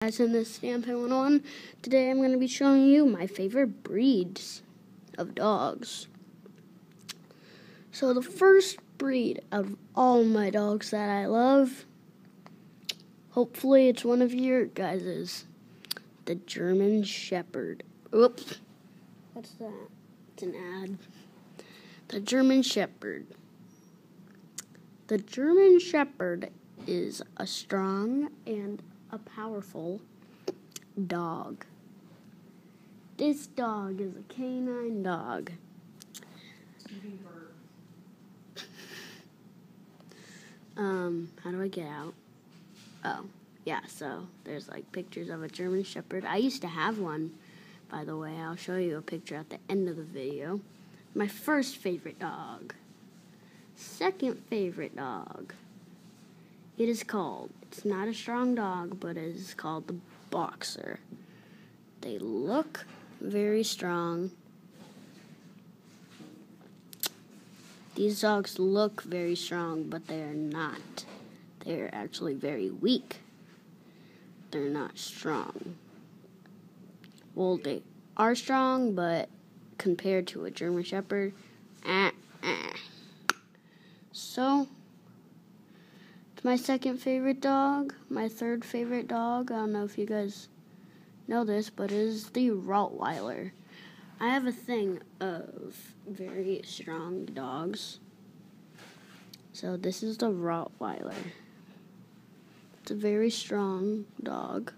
Guys, in this Stampin' 101, today I'm going to be showing you my favorite breeds of dogs. So the first breed of all my dogs that I love, hopefully it's one of your guys's, the German Shepherd. Oops, what's that? It's an ad. The German Shepherd. The German Shepherd is a strong and a powerful dog. This dog is a canine dog. How do I get out? Oh, yeah, so there's like pictures of a German Shepherd. I used to have one, by the way. I'll show you a picture at the end of the video. My first favorite dog. Second favorite dog. It's not a strong dog, but it is called the Boxer. They look very strong. These dogs look very strong, but they are not. They are actually very weak. They're not strong. Well, they are strong, but compared to a German Shepherd, So, it's my second favorite dog. My third favorite dog, I don't know if you guys know this, but it is the Rottweiler. I have a thing of very strong dogs. So this is the Rottweiler. It's a very strong dog.